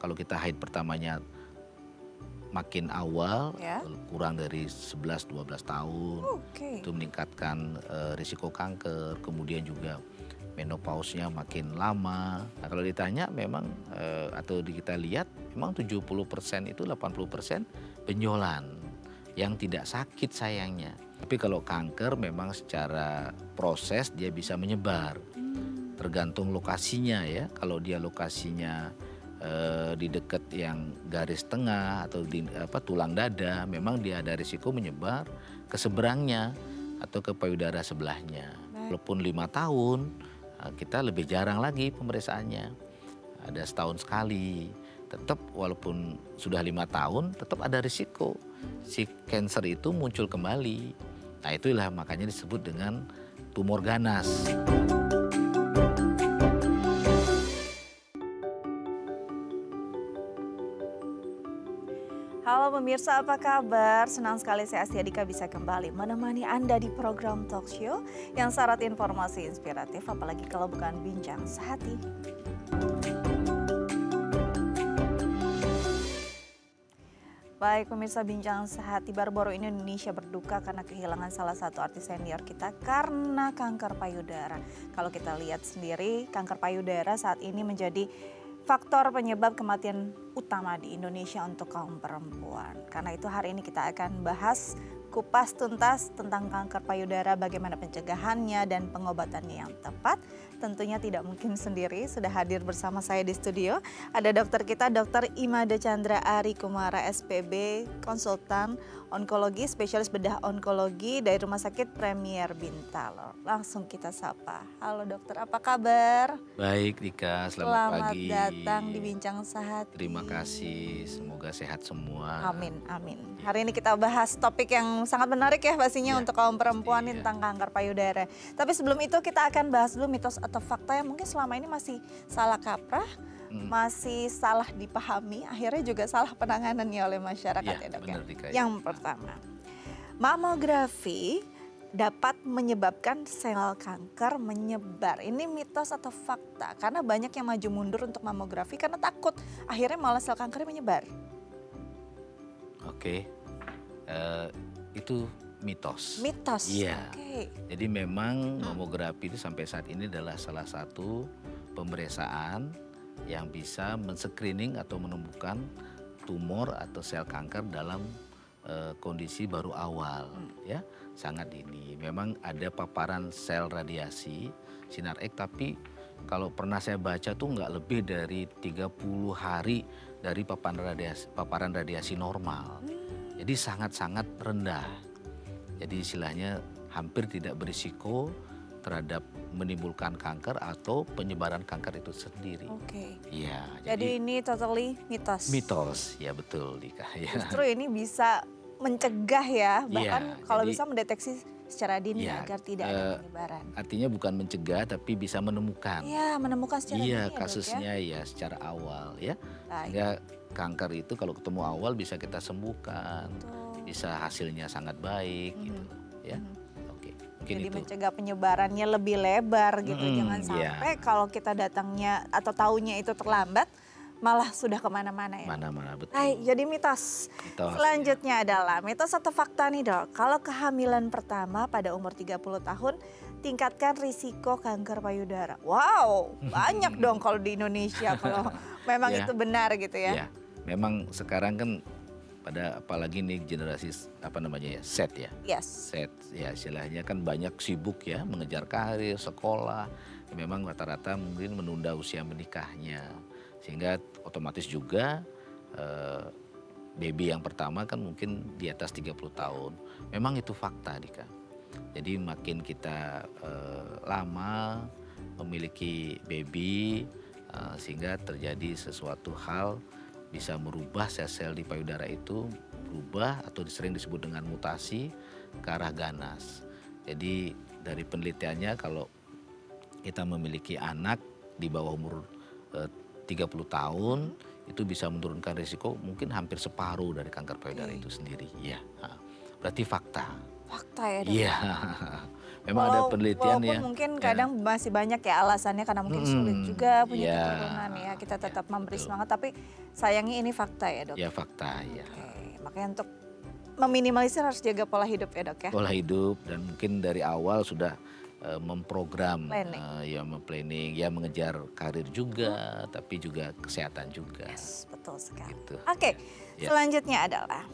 kalau kita haid pertamanya makin awal, Ya. kurang dari 11-12 tahun, Oke. itu meningkatkan risiko kanker. Kemudian juga menopausnya makin lama. Nah, kalau ditanya memang atau kita lihat memang 70% itu 80% benjolan yang tidak sakit sayangnya. Tapi kalau kanker memang secara proses dia bisa menyebar. Tergantung lokasinya ya. Kalau dia lokasinya di dekat yang garis tengah atau di tulang dada, memang dia ada risiko menyebar ke seberangnya atau ke payudara sebelahnya. Walaupun 5 tahun, kita lebih jarang lagi pemeriksaannya. Ada setahun sekali. Tetap walaupun sudah 5 tahun, tetap ada risiko si kanker itu muncul kembali. Nah, itulah makanya disebut dengan tumor ganas. Halo pemirsa, apa kabar? Senang sekali saya Astia Dika bisa kembali menemani Anda di program talk show yang syarat informasi inspiratif, apalagi kalau bukan bincang sehati. Baik pemirsa, bincang sehati, baru-baru ini Indonesia berduka karena kehilangan salah satu artis senior kita karena kanker payudara. Kalau kita lihat sendiri, kanker payudara saat ini menjadi faktor penyebab kematian utama di Indonesia untuk kaum perempuan. Karena itu hari ini kita akan bahas kupas tuntas tentang kanker payudara, bagaimana pencegahannya dan pengobatannya yang tepat. Tentunya tidak mungkin sendiri, sudah hadir bersama saya di studio. Ada dokter kita, Dr. Imade Chandra Ari Kumara, SPB, konsultan onkologi, spesialis bedah onkologi dari Rumah Sakit Premier Bintaro. Langsung kita sapa. Halo dokter, apa kabar? Baik Dika, selamat pagi. Selamat datang di Bincang Sehati. Terima kasih, semoga sehat semua. Amin, amin. Hari ini kita bahas topik yang sangat menarik ya pastinya untuk kaum perempuan tentang kanker payudara. Tapi sebelum itu kita akan bahas dulu mitos atau fakta yang mungkin selama ini masih salah kaprah, masih salah dipahami, akhirnya juga salah penanganannya oleh masyarakat ya dok ya. Yang pertama, mamografi dapat menyebabkan sel kanker menyebar. Ini mitos atau fakta? Karena banyak yang maju mundur untuk mamografi karena takut akhirnya malah sel kankernya menyebar. Oke, itu mitos. Mitos. Iya. Oke. Jadi memang mamografi itu sampai saat ini adalah salah satu pemeriksaan yang bisa men-screening atau menemukan tumor atau sel kanker dalam kondisi baru awal, ya, sangat dini. Memang ada paparan sel radiasi sinar X, tapi kalau pernah saya baca tuh nggak lebih dari 30 hari dari paparan radiasi normal. Jadi sangat-sangat rendah. Jadi istilahnya hampir tidak berisiko terhadap menimbulkan kanker atau penyebaran kanker itu sendiri. Oke. Iya. Jadi ini totally mitos. Mitos, ya betul Dika. Ya. Justru ini bisa mencegah ya, bahkan kalau jadi, bisa mendeteksi secara dini agar tidak ada penyebaran. Artinya bukan mencegah tapi bisa menemukan. Iya, menemukan secara dini ya, kasusnya dok, ya secara awal ya. Sehingga kanker itu kalau ketemu awal bisa kita sembuhkan. Bisa hasilnya sangat baik gitu ya. Oke, mungkin jadi itu. mencegah penyebarannya lebih lebar gitu. Jangan sampai kalau kita datangnya atau tahunya itu terlambat malah sudah kemana-mana ya. Mana-mana, betul. Jadi mitos. Selanjutnya adalah mitos atau fakta nih dok. Kalau kehamilan pertama pada umur 30 tahun tingkatkan risiko kanker payudara. Wow, banyak dong kalau di Indonesia kalau memang itu benar gitu ya. Ya, memang sekarang kan pada apalagi nih generasi Z ya. Yes. Z ya, istilahnya kan banyak sibuk ya mengejar karir, sekolah. Memang rata-rata mungkin menunda usia menikahnya. Sehingga otomatis juga baby yang pertama kan mungkin di atas 30 tahun. Memang itu fakta Dika. Jadi makin kita lama memiliki baby sehingga terjadi sesuatu hal bisa merubah sel-sel di payudara itu berubah atau sering disebut dengan mutasi ke arah ganas. Jadi dari penelitiannya kalau kita memiliki anak di bawah umur 30 tahun itu bisa menurunkan risiko mungkin hampir separuh dari kanker payudara itu sendiri. Ya, berarti fakta. Fakta ya dok? Iya, memang ada penelitian Walaupun ya. mungkin Ya. kadang masih banyak ya alasannya karena mungkin sulit juga punya Iya, keturunan ya. Kita ya, tetap memberi betul. semangat tapi sayangnya ini fakta ya dok? Ya fakta ya. Oke, makanya untuk meminimalisir harus jaga pola hidup ya dok ya? Pola hidup dan mungkin dari awal sudah memprogram, Planning. ya memplanning, ya mengejar karir juga, tapi juga kesehatan juga. Yes, betul sekali. Gitu. Oke, Ya. selanjutnya adalah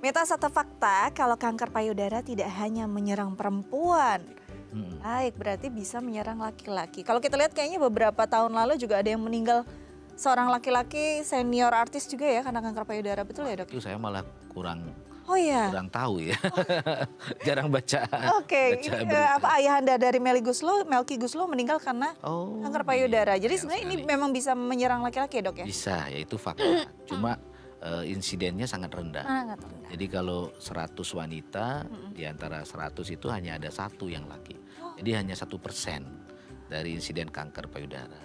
mitos atau fakta kalau kanker payudara tidak hanya menyerang perempuan. Mm. Baik, berarti bisa menyerang laki-laki. Kalau kita lihat kayaknya beberapa tahun lalu juga ada yang meninggal seorang laki-laki senior artis juga ya karena kanker payudara, betul ya dok? Itu saya malah kurang Oh iya. tahu ya, jarang baca. Oke, baca ini berita. apa ayahanda dari Melky Guslo meninggal karena Oh, kanker payudara. Jadi sayang sebenarnya ini sekali. memang bisa menyerang laki-laki ya dok ya? Bisa, ya itu fakta. Cuma insidennya sangat rendah. Sangat rendah. Jadi kalau 100 wanita, di antara 100 itu hanya ada 1 yang laki. Jadi hanya 1% dari insiden kanker payudara.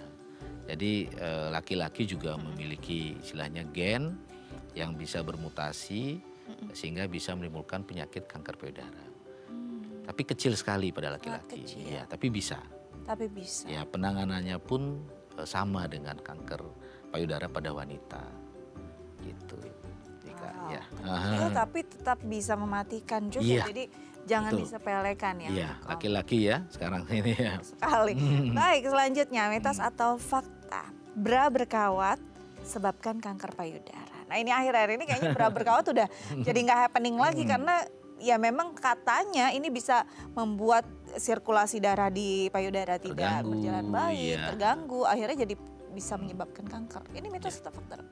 Jadi laki-laki juga memiliki istilahnya gen yang bisa bermutasi sehingga bisa menimbulkan penyakit kanker payudara. Tapi kecil sekali pada laki-laki. kecil. Ya, tapi bisa. Tapi bisa. Ya, penanganannya pun sama dengan kanker payudara pada wanita. Gitu. Jika, Wow. ya. Kecil tapi tetap bisa mematikan juga. Iya, Jadi jangan betul. disepelekan ya. Iya, untuk laki-laki ya sekarang ini ya. sekali. Baik, selanjutnya mitos atau fakta. Bra berkawat sebabkan kanker payudara. Nah ini akhir-akhir ini kayaknya bra berkawat udah jadi nggak happening lagi karena ya memang katanya ini bisa membuat sirkulasi darah di payudara tidak Terganggu, berjalan baik, iya. terganggu, akhirnya jadi bisa menyebabkan kanker. Ini mitos atau fakta?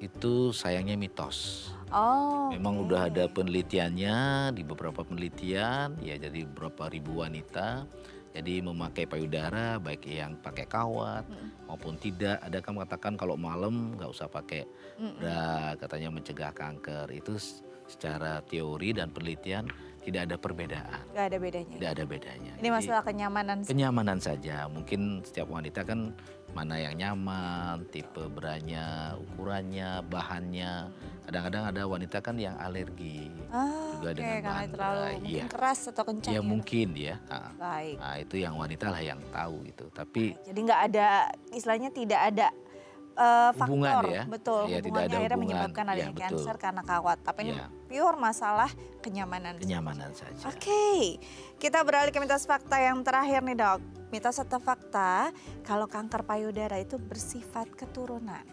Itu sayangnya mitos. Oh, Memang oke. udah ada penelitiannya di beberapa penelitian ya, jadi beberapa ribu wanita jadi memakai payudara baik yang pakai kawat maupun tidak. Ada kan mengatakan kalau malam nggak usah pakai bra, katanya mencegah kanker. Itu secara teori dan penelitian tidak ada perbedaan, Nggak ada bedanya. tidak ada bedanya. Ini Jadi, masalah kenyamanan. kenyamanan saja. Mungkin setiap wanita kan mana yang nyaman, tipe branya, ukurannya, bahannya. Kadang-kadang ada wanita kan yang alergi juga Oke, dengan karena bahan terlalu bra. mungkin Iya. keras atau kencang Ya ya. mungkin ya. Baik. Nah, itu yang wanita lah yang tahu itu. Tapi Jadi nggak ada istilahnya tidak ada hubungan faktor, ya. betul. Ya, tidak Hubungannya ada akhirnya hubungan. menyebabkan Ya, adanya betul. kanker karena kawat. Tapi ini Ya. pure masalah kenyamanan. kenyamanan saja. Oke, kita beralih ke mitos fakta yang terakhir nih dok. Mitos atau fakta kalau kanker payudara itu bersifat keturunan.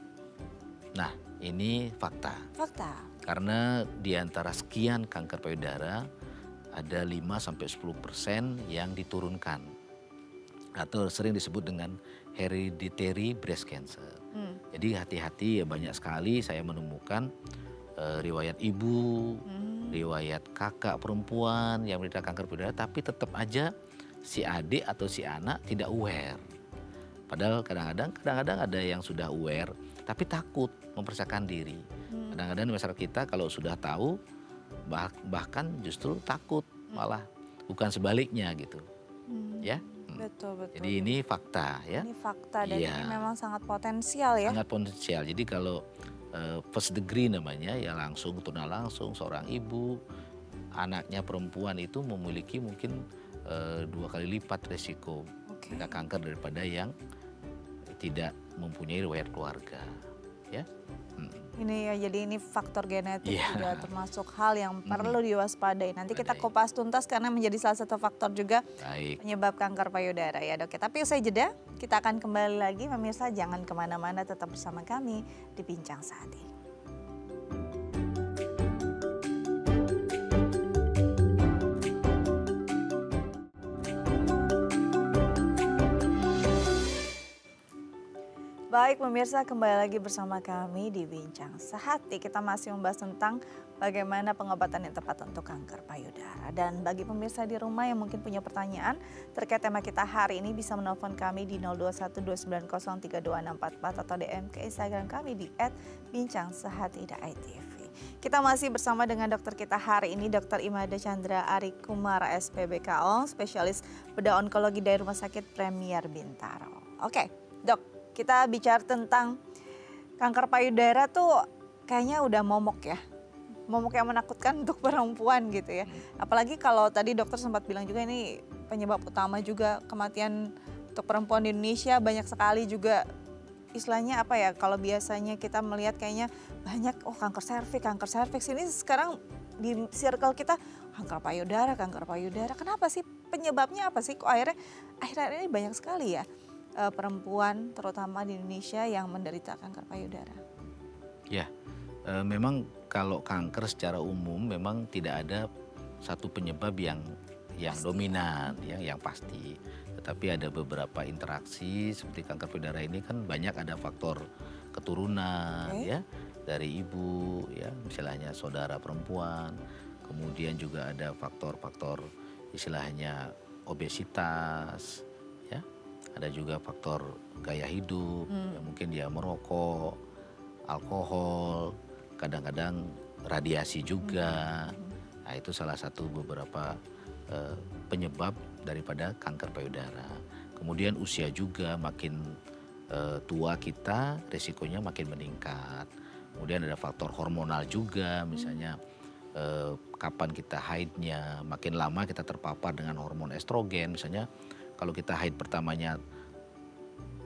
Nah, ini fakta. Fakta. Karena di antara sekian kanker payudara ada 5-10% yang diturunkan atau sering disebut dengan hereditary breast cancer. Jadi hati-hati ya, banyak sekali saya menemukan riwayat ibu, riwayat kakak perempuan yang menderita kanker payudara tapi tetap aja si adik atau si anak tidak aware. Padahal kadang-kadang ada yang sudah aware tapi takut mempersiapkan diri. Kadang-kadang di masyarakat kita kalau sudah tahu bahkan justru takut, malah bukan sebaliknya gitu. Ya. Betul. Jadi ini fakta ya. Ini fakta dan Iya. ini memang sangat potensial ya. Sangat potensial. Jadi kalau first degree namanya ya langsung tunang langsung seorang ibu anaknya perempuan itu memiliki mungkin 2 kali lipat resiko Oke. kanker daripada yang tidak mempunyai riwayat keluarga. Ya. Ini ya, jadi ini faktor genetik Iya. juga termasuk hal yang perlu diwaspadai. Nanti kita Waspadai. kupas tuntas karena menjadi salah satu faktor juga Baik. penyebab kanker payudara ya dok. Tapi usai jeda, kita akan kembali lagi. Pemirsa jangan kemana-mana, tetap bersama kami di Bincang Saat ini. Baik pemirsa, kembali lagi bersama kami di Bincang Sehati. Kita masih membahas tentang bagaimana pengobatan yang tepat untuk kanker payudara. Dan bagi pemirsa di rumah yang mungkin punya pertanyaan terkait tema kita hari ini bisa menelpon kami di 0212903244 atau DM ke Instagram kami di @bincangsehati.itv. Kita masih bersama dengan dokter kita hari ini, Dr. Imada Chandra Ari Kumara SPBKO, spesialis bedah onkologi dari Rumah Sakit Premier Bintaro. Oke, dok, kita bicara tentang kanker payudara tuh kayaknya udah momok ya. momok yang menakutkan untuk perempuan gitu ya. Apalagi kalau tadi dokter sempat bilang juga ini penyebab utama juga kematian untuk perempuan di Indonesia banyak sekali juga istilahnya apa ya, kalau biasanya kita melihat kayaknya banyak kanker serviks ini sekarang di circle kita kanker payudara. Kenapa sih, penyebabnya apa sih kok akhirnya ini banyak sekali ya perempuan terutama di Indonesia yang menderita kanker payudara? Ya, memang kalau kanker secara umum memang tidak ada satu penyebab yang Pasti. dominan, yang pasti. Tetapi ada beberapa interaksi seperti kanker payudara ini kan banyak ada faktor keturunan, ya, dari ibu, ya, misalnya saudara perempuan. Kemudian juga ada faktor-faktor istilahnya obesitas, ya. Ada juga faktor gaya hidup, ya, mungkin dia merokok, alkohol, kadang-kadang radiasi juga. Nah, itu salah satu beberapa penyebab daripada kanker payudara. Kemudian usia juga, makin tua kita risikonya makin meningkat. Kemudian ada faktor hormonal juga, misalnya kapan kita haidnya, makin lama kita terpapar dengan hormon estrogen. Misalnya kalau kita haid pertamanya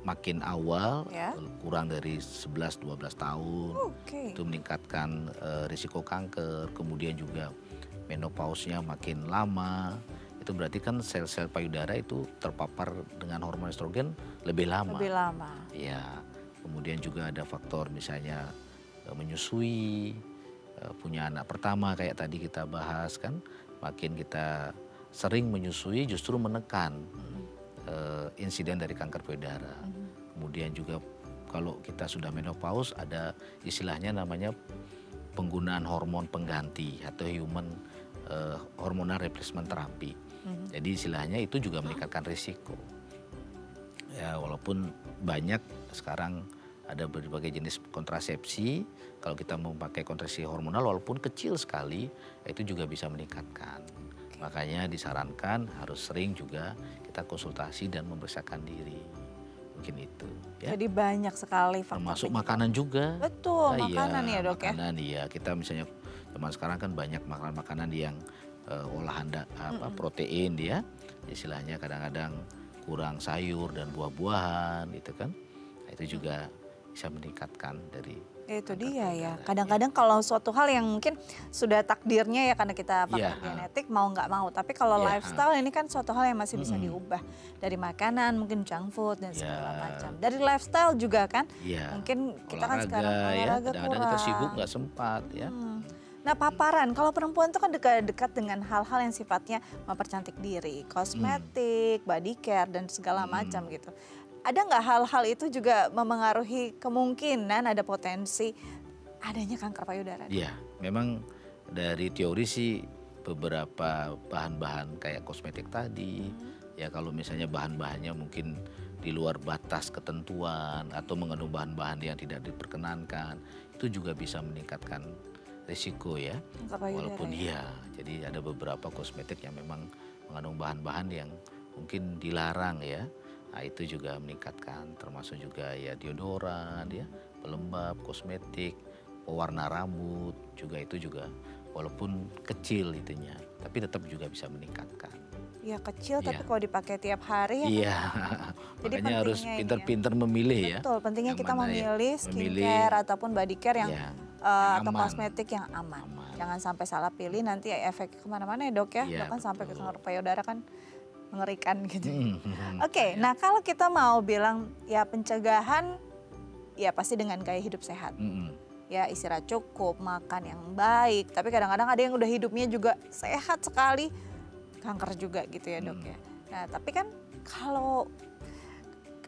makin awal, kurang dari 11-12 tahun, itu meningkatkan risiko kanker. Kemudian juga menopausnya makin lama, itu berarti kan sel-sel payudara itu terpapar dengan hormon estrogen lebih lama. Ya, kemudian juga ada faktor misalnya menyusui, punya anak pertama kayak tadi kita bahas kan, makin kita sering menyusui justru menekan insiden dari kanker payudara. Kemudian juga kalau kita sudah menopaus ada istilahnya namanya penggunaan hormon pengganti atau human hormonal replacement therapy. Jadi istilahnya itu juga meningkatkan risiko. Ya, walaupun banyak sekarang ada berbagai jenis kontrasepsi, kalau kita memakai kontrasepsi hormonal walaupun kecil sekali itu juga bisa meningkatkan. Makanya disarankan harus sering juga kita konsultasi dan memeriksakan diri. Mungkin itu. Ya. Jadi banyak sekali faktor. Termasuk makanan juga. Betul, makanan ya dok ya. Makanan ya, kita misalnya zaman sekarang kan banyak makanan-makanan yang olahan protein dia, istilahnya kadang-kadang kurang sayur dan buah-buahan gitu kan. Nah, itu juga bisa meningkatkan dari itu dia ya. Kadang-kadang kalau suatu hal yang mungkin sudah takdirnya ya karena kita faktor genetik mau nggak mau. Tapi kalau lifestyle ini kan suatu hal yang masih bisa diubah. Dari makanan, mungkin junk food dan segala macam. Dari lifestyle juga kan. Mungkin kita kan sekarang olahraga kadang-kadang kita sibuk nggak sempat ya. Nah paparan, kalau perempuan itu kan dekat dengan hal-hal yang sifatnya mempercantik diri. Kosmetik, body care dan segala macam gitu. Ada nggak hal-hal itu juga memengaruhi kemungkinan ada potensi adanya kanker payudara? Iya, memang dari teori sih beberapa bahan-bahan kayak kosmetik tadi, ya kalau misalnya bahan-bahannya mungkin di luar batas ketentuan atau mengandung bahan-bahan yang tidak diperkenankan, itu juga bisa meningkatkan risiko ya. Walaupun ya, jadi ada beberapa kosmetik yang memang mengandung bahan-bahan yang mungkin dilarang ya. Nah, itu juga meningkatkan, termasuk juga ya deodoran, ya, pelembab, kosmetik, pewarna rambut, juga itu juga walaupun kecil itunya, tapi tetap juga bisa meningkatkan. Ya kecil, tapi kalau dipakai tiap hari ya. Iya, jadi makanya harus pintar-pintar memilih ya. Betul, pentingnya kita memilih skincare ataupun body care yang atau kosmetik yang aman. Jangan sampai salah pilih nanti efek kemana-mana ya dok ya. Bahkan sampai ke kanker payudara kan mengerikan gitu. Oke, nah kalau kita mau bilang ya pencegahan ya pasti dengan gaya hidup sehat. Ya istirahat cukup, makan yang baik. Tapi kadang-kadang ada yang udah hidupnya juga sehat sekali, kanker juga gitu ya dok ya. Nah tapi kan kalau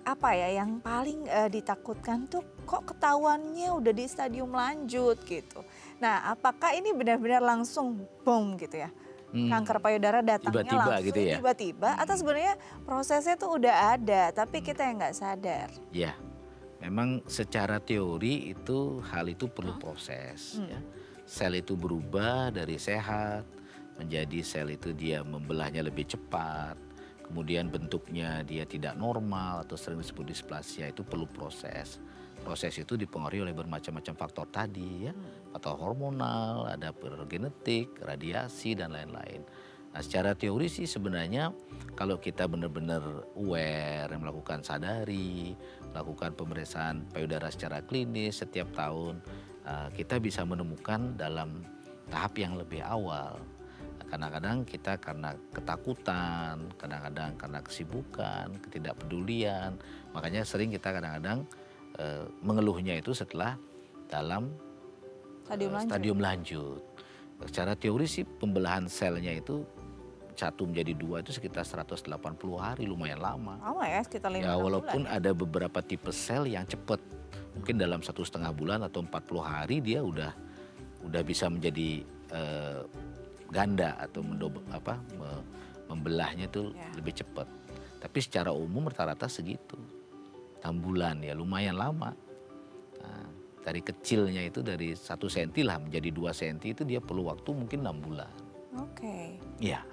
apa ya yang paling ditakutkan tuh kok ketahuannya udah di stadium lanjut gitu. Nah apakah ini benar-benar langsung boom gitu ya? Kanker payudara datangnya tiba-tiba langsung gitu ya? Tiba-tiba atau sebenarnya prosesnya tuh udah ada tapi kita yang nggak sadar. Ya, memang secara teori itu hal itu perlu proses ya. Sel itu berubah dari sehat menjadi sel itu dia membelahnya lebih cepat, kemudian bentuknya dia tidak normal atau sering disebut displasia, itu perlu proses. proses itu dipengaruhi oleh bermacam-macam faktor tadi ya, faktor hormonal, ada genetik, radiasi dan lain-lain. Nah, secara teori sih sebenarnya kalau kita benar-benar aware, melakukan sadari, melakukan pemeriksaan payudara secara klinis setiap tahun, kita bisa menemukan dalam tahap yang lebih awal. Kadang-kadang kita karena ketakutan, kadang-kadang karena kesibukan, ketidakpedulian, makanya sering kita kadang-kadang mengeluhnya itu setelah dalam stadium lanjut. Secara teori sih pembelahan selnya itu satu menjadi dua itu sekitar 180 hari, lumayan lama. Lama ya, sekitar 5 Ya, bulan. walaupun ada beberapa tipe sel yang cepat, mungkin dalam 1,5 bulan atau 40 hari dia udah bisa menjadi ganda atau membelahnya itu lebih cepat. Tapi secara umum rata-rata segitu. 6 bulan ya, lumayan lama. Nah, dari kecilnya itu dari 1 senti lah menjadi 2 senti itu dia perlu waktu mungkin 6 bulan. Oke. Iya.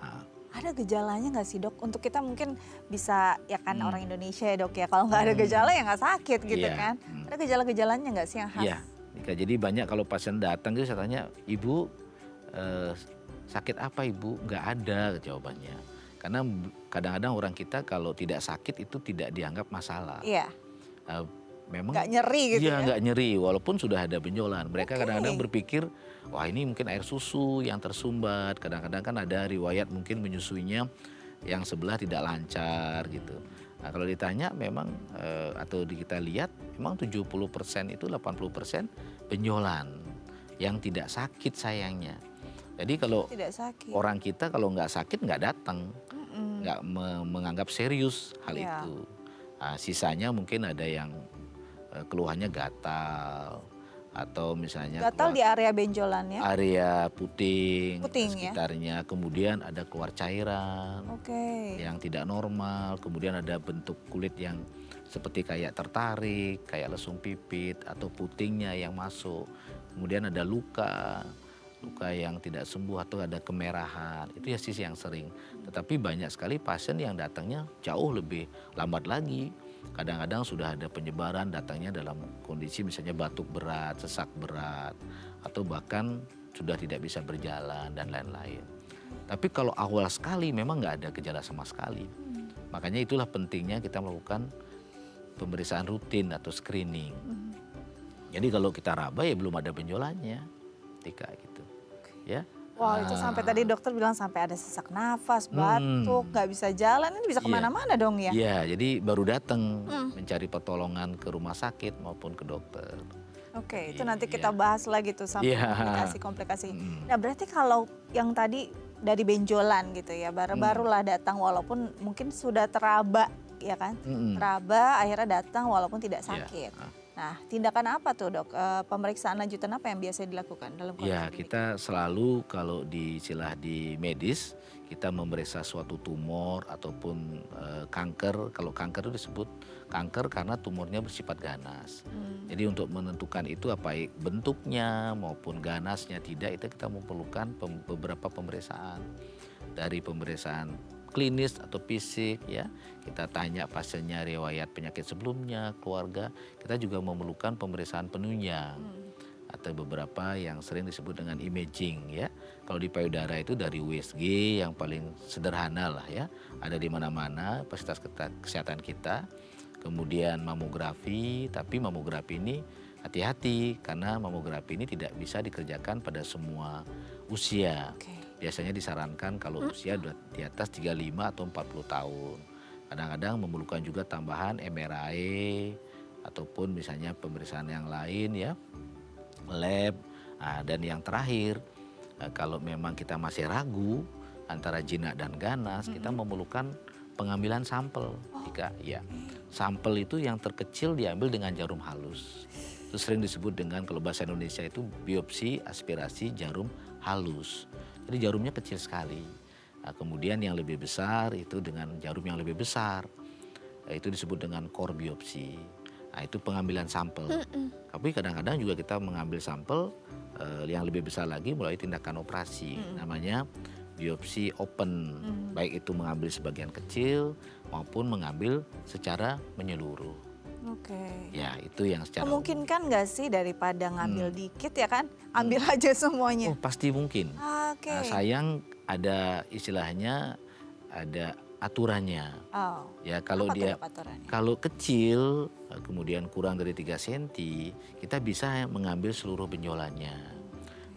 Ada gejalanya nggak sih dok? Untuk kita mungkin bisa ya kan orang Indonesia ya dok ya. Kalau nggak ada gejala ya nggak sakit gitu kan. Ada gejala-gejalanya nggak sih yang khas? Iya. Jadi banyak kalau pasien datang itu saya tanya, ibu sakit apa ibu? Nggak ada jawabannya. Karena kadang-kadang orang kita kalau tidak sakit itu tidak dianggap masalah. Iya. Memang nggak nyeri gitu ya? Nggak nyeri walaupun sudah ada benjolan. Mereka kadang-kadang berpikir, wah ini mungkin air susu yang tersumbat. Kadang-kadang kan ada riwayat mungkin menyusuinya yang sebelah tidak lancar gitu. Nah, kalau ditanya memang atau kita lihat memang 70% itu 80% benjolan yang tidak sakit sayangnya. Jadi kalau orang kita kalau nggak sakit nggak datang, nggak menganggap serius hal itu. Nah, sisanya mungkin ada yang keluhannya gatal atau misalnya gatal di area benjolannya, area puting ya? sekitarnya, kemudian ada keluar cairan yang tidak normal, kemudian ada bentuk kulit yang seperti kayak tertarik, kayak lesung pipit atau putingnya yang masuk, kemudian ada luka yang tidak sembuh atau ada kemerahan, itu ya sisi yang sering. Tetapi banyak sekali pasien yang datangnya jauh lebih lambat lagi. Kadang-kadang sudah ada penyebaran, datangnya dalam kondisi misalnya batuk berat, sesak berat, atau bahkan sudah tidak bisa berjalan dan lain-lain. Tapi kalau awal sekali memang nggak ada gejala sama sekali. Makanya itulah pentingnya kita melakukan pemeriksaan rutin atau screening. Jadi kalau kita raba ya belum ada benjolannya, ketika gitu, ya. Wah, itu sampai tadi dokter bilang sampai ada sesak nafas, batuk, nggak bisa jalan, ini bisa kemana-mana dong ya? Iya, jadi baru datang mencari pertolongan ke rumah sakit maupun ke dokter. Oke, itu nanti kita bahas lagi tuh sampai komplikasi-komplikasi. Nah, berarti kalau yang tadi dari benjolan gitu ya, baru-barulah datang walaupun mungkin sudah teraba, ya kan? Teraba, akhirnya datang walaupun tidak sakit. Nah, tindakan apa tuh dok? Pemeriksaan lanjutan apa yang biasa dilakukan dalam kondisi ya, kita selalu kalau di istilah di medis, kita memeriksa suatu tumor ataupun kanker. Kalau kanker itu disebut kanker karena tumornya bersifat ganas. Jadi untuk menentukan itu apa bentuknya maupun ganasnya tidak, itu kita memerlukan beberapa pemeriksaan. Dari pemeriksaan klinis atau fisik ya, kita tanya pasiennya riwayat penyakit sebelumnya, keluarga. Kita juga memerlukan pemeriksaan penunjang atau beberapa yang sering disebut dengan imaging ya. Kalau di payudara itu dari USG yang paling sederhana lah ya, ada di mana-mana fasilitas kesehatan kita. Kemudian mamografi, tapi mamografi ini hati-hati karena mamografi ini tidak bisa dikerjakan pada semua usia. Biasanya disarankan kalau usia di atas 35 atau 40 tahun. Kadang-kadang memerlukan juga tambahan MRI ataupun misalnya pemeriksaan yang lain ya, lab. Dan yang terakhir, kalau memang kita masih ragu antara jinak dan ganas, kita memerlukan pengambilan sampel. Sampel itu yang terkecil diambil dengan jarum halus. Itu sering disebut dengan kalau bahasa Indonesia itu biopsi aspirasi jarum halus. Jadi jarumnya kecil sekali. Nah, kemudian yang lebih besar itu dengan jarum yang lebih besar. Itu disebut dengan core biopsi. Nah, itu pengambilan sampel. Tapi kadang-kadang juga kita mengambil sampel yang lebih besar lagi melalui tindakan operasi. Namanya biopsi open. Baik itu mengambil sebagian kecil maupun mengambil secara menyeluruh. Oke. Ya, itu yang secara Memungkinkan nggak sih daripada ngambil dikit ya kan, ambil aja semuanya? Oh, pasti mungkin. Oke. Nah, sayang ada istilahnya, ada aturannya. Oh, Ya, kalau apa tuh dia Dok aturannya? kalau kecil kemudian kurang dari 3 senti, kita bisa mengambil seluruh benjolannya.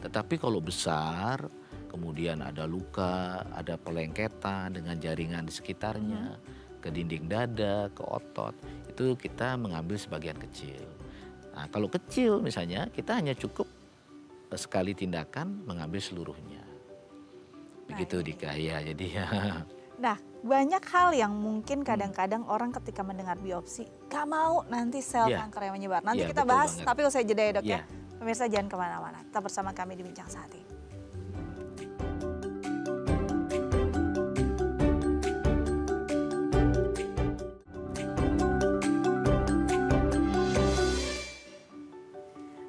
Tetapi kalau besar, kemudian ada luka, ada pelengketan dengan jaringan di sekitarnya, ke dinding dada, ke otot, itu kita mengambil sebagian kecil. Nah, kalau kecil misalnya kita hanya cukup sekali tindakan mengambil seluruhnya. Begitu Baik. Dika, ya jadi ya. Nah, banyak hal yang mungkin kadang-kadang orang ketika mendengar biopsi gak mau nanti sel Iya. kanker yang menyebar. Nanti Iya, kita betul bahas, banget. tapi usai jeda ya Dok ya. Iya. Pemirsa jangan kemana-mana, tetap bersama kami di Bincang Saat ini.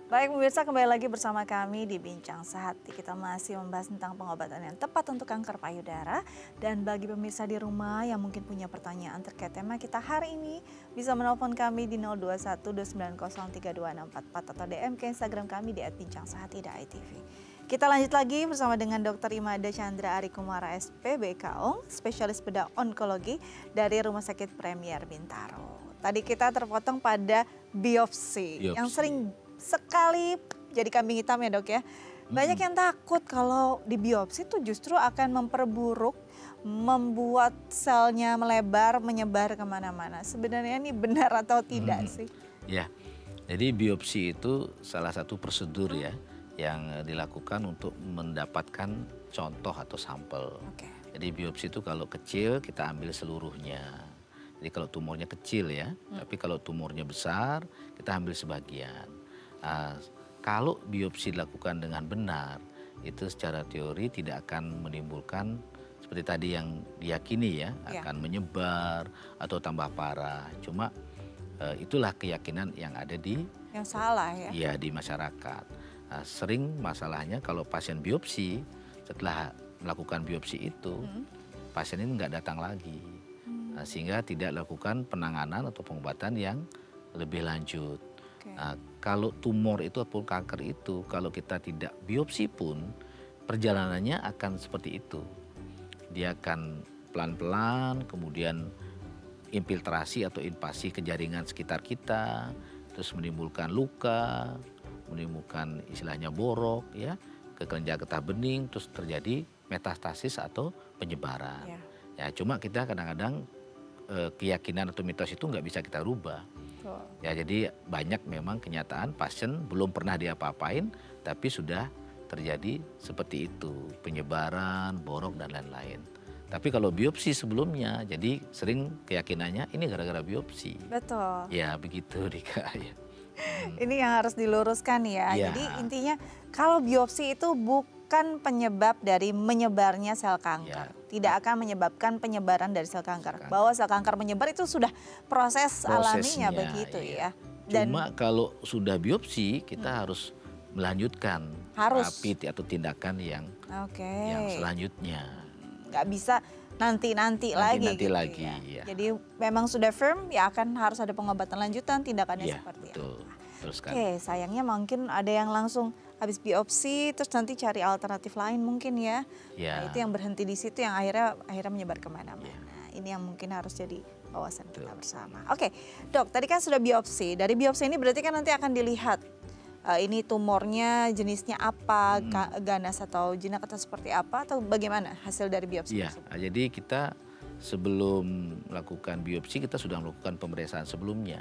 Baik pemirsa, kembali lagi bersama kami di Bincang Sehati. Kita masih membahas tentang pengobatan yang tepat untuk kanker payudara. Dan bagi pemirsa di rumah yang mungkin punya pertanyaan terkait tema kita hari ini, bisa menelpon kami di 021-290-3244 atau DM ke Instagram kami di @bincangSehati.itv. Kita lanjut lagi bersama dengan Dr. Imada Chandra Ari Kumara SP BKONG, spesialis bedah onkologi dari Rumah Sakit Premier Bintaro. Tadi kita terpotong pada biopsi. Yang sering sekali jadi kambing hitam ya Dok ya. Banyak yang takut kalau di biopsi itu justru akan memperburuk, membuat selnya melebar, menyebar kemana-mana. Sebenarnya ini benar atau tidak sih? Ya, jadi biopsi itu salah satu prosedur ya yang dilakukan untuk mendapatkan contoh atau sampel. Oke. Jadi biopsi itu kalau kecil kita ambil seluruhnya. Jadi kalau tumornya kecil ya, tapi kalau tumornya besar kita ambil sebagian. Kalau biopsi dilakukan dengan benar, itu secara teori tidak akan menimbulkan seperti tadi yang diyakini ya, akan menyebar atau tambah parah. Cuma itulah keyakinan yang ada di Yang salah ya? Iya, di masyarakat. Sering masalahnya kalau pasien biopsi, setelah melakukan biopsi itu, pasien ini nggak datang lagi. Sehingga tidak lakukan penanganan atau pengobatan yang lebih lanjut. Kalau tumor itu ataupun kanker itu, kalau kita tidak biopsi pun, perjalanannya akan seperti itu. Dia akan pelan-pelan, kemudian infiltrasi atau invasi ke jaringan sekitar kita, terus menimbulkan luka, menimbulkan istilahnya borok, ya, ke kelenjar getah bening, terus terjadi metastasis atau penyebaran. Ya, cuma kita kadang-kadang keyakinan atau mitos itu nggak bisa kita rubah. Ya, jadi banyak memang kenyataan pasien belum pernah diapa-apain tapi sudah terjadi seperti itu, penyebaran, borok dan lain-lain. Tapi kalau biopsi sebelumnya, jadi sering keyakinannya ini gara-gara biopsi. Betul. Ya begitu Dika. Ya. Ini yang harus diluruskan ya. Ya. Jadi intinya kalau biopsi itu bukan penyebab dari menyebarnya sel kanker. Ya. Tidak akan menyebabkan penyebaran dari sel kanker. Bahwa sel kanker menyebar itu sudah proses alaminya begitu ya. Dan cuma kalau sudah biopsi kita harus melanjutkan terapi atau tindakan yang selanjutnya. Nggak bisa nanti lagi. Nanti lagi. Ya. Jadi memang sudah firm ya akan harus ada pengobatan lanjutan, tindakannya seperti betul. apa. Oke, sayangnya mungkin ada yang langsung habis biopsi terus nanti cari alternatif lain mungkin ya. Nah, itu yang berhenti di situ yang akhirnya menyebar kemana-mana. Ini yang mungkin harus jadi wawasan kita bersama. Oke, Dok, tadi kan sudah biopsi. Dari biopsi ini berarti kan nanti akan dilihat ini tumornya jenisnya apa, ganas atau jinak atau seperti apa atau bagaimana hasil dari biopsi tersebut? Jadi kita sebelum melakukan biopsi kita sudah melakukan pemeriksaan sebelumnya,